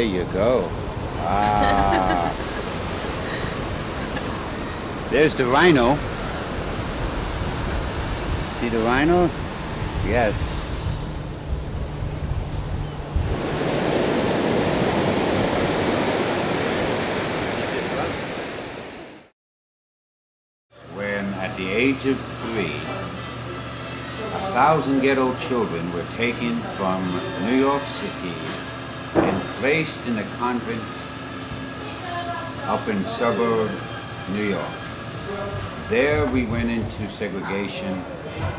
There you go. Ah. There's the rhino. See the rhino? Yes. When at the age of 3, 1,000 ghetto children were taken from New York City and placed in a convent up in suburb New York. There we went into segregation.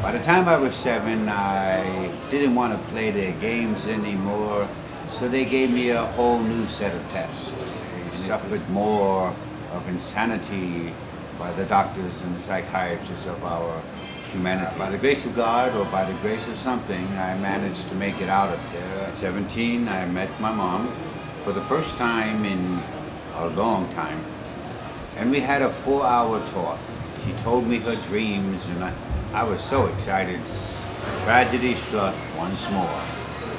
By the time I was 7, I didn't want to play their games anymore, so they gave me a whole new set of tests. I suffered more of insanity by the doctors and the psychiatrists of our humanity. By the grace of God, or by the grace of something, I managed to make it out of there. At 17, I met my mom for the first time in a long time. And we had a 4-hour talk. She told me her dreams, and I was so excited. Tragedy struck once more,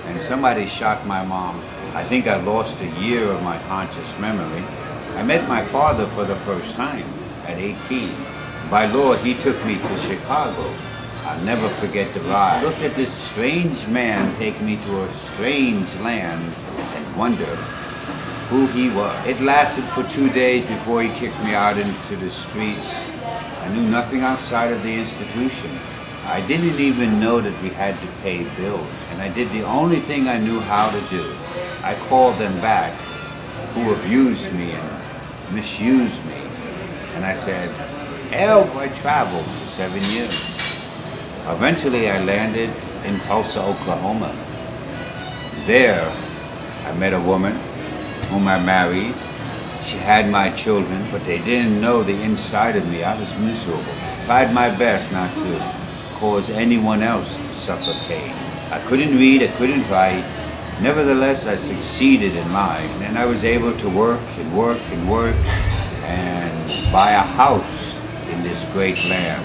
and somebody shot my mom. I think I lost a year of my conscious memory. I met my father for the first time at 18. By law, he took me to Chicago. I'll never forget the ride. I looked at this strange man take me to a strange land and wondered who he was. It lasted for 2 days before he kicked me out into the streets. I knew nothing outside of the institution. I didn't even know that we had to pay bills. And I did the only thing I knew how to do. I called them back who abused me and misused me. And I said, help, I traveled for 7 years. Eventually I landed in Tulsa, Oklahoma. There I met a woman whom I married. She had my children, but they didn't know the inside of me. I was miserable. Tried my best not to cause anyone else to suffer pain. I couldn't read, I couldn't write. Nevertheless, I succeeded in life. And I was able to work and work and work and buy a house in this great land,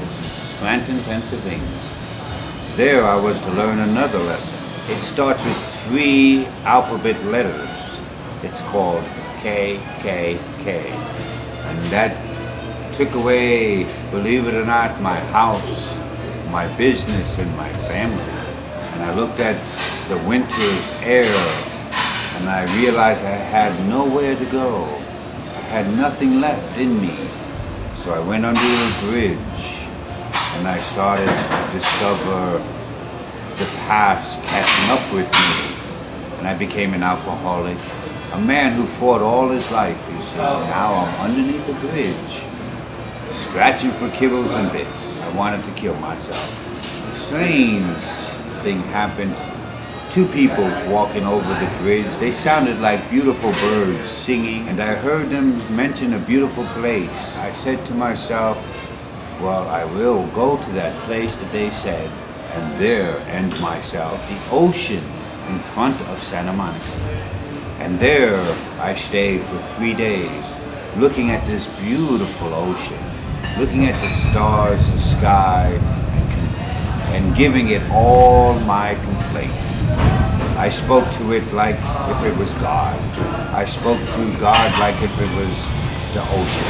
Scranton, Pennsylvania. There I was to learn another lesson. It starts with 3 alphabet letters. It's called KKK. And that took away, believe it or not, my house, my business, and my family. And I looked at the winter's air, and I realized I had nowhere to go. I had nothing left in me. So I went under a bridge, and I started to discover the past catching up with me. And I became an alcoholic, a man who fought all his life, you see. Now I'm underneath the bridge, scratching for kibbles and bits. I wanted to kill myself. A strange thing happened. 2 people walking over the bridge. They sounded like beautiful birds singing, and I heard them mention a beautiful place. I said to myself, well, I will go to that place that they said, and there end myself. The ocean in front of Santa Monica. And there I stayed for 3 days, looking at this beautiful ocean, looking at the stars, the sky, and giving it all my complaints. I spoke to it like if it was God. I spoke to God like if it was the ocean.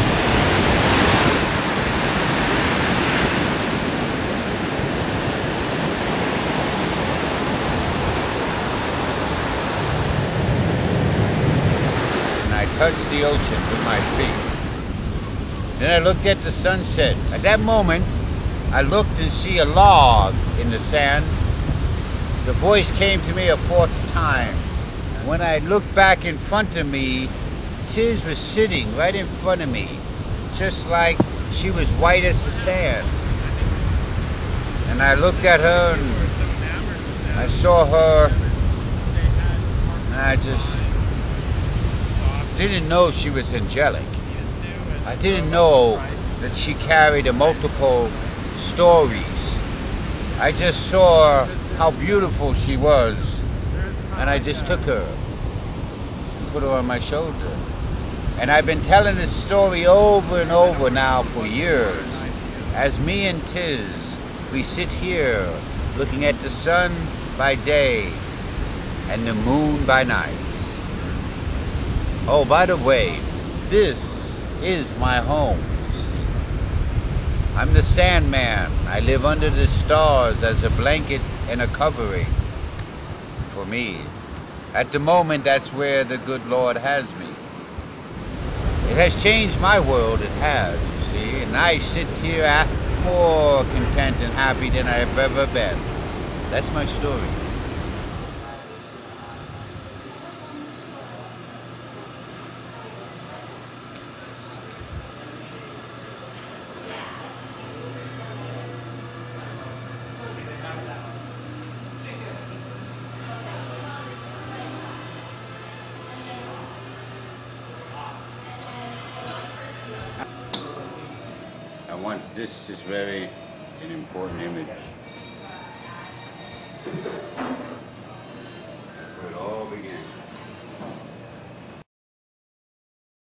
Touched the ocean with my feet. Then I looked at the sunset. At that moment, I looked and see a log in the sand. The voice came to me a 4th time. When I looked back in front of me, Tiz was sitting right in front of me, just like she was white as the sand. And I looked at her and I saw her, and I just didn't know she was angelic. I didn't know that she carried multiple stories. I just saw how beautiful she was, and I just took her and put her on my shoulder. And I've been telling this story over and over now for years. As me and Tiz, we sit here looking at the sun by day and the moon by night. Oh, by the way, this is my home, you see. I'm the Sandman. I live under the stars as a blanket and a covering for me. At the moment, that's where the good Lord has me. It has changed my world, it has, you see, and I sit here more content and happy than I've ever been. That's my story. This is very an important image.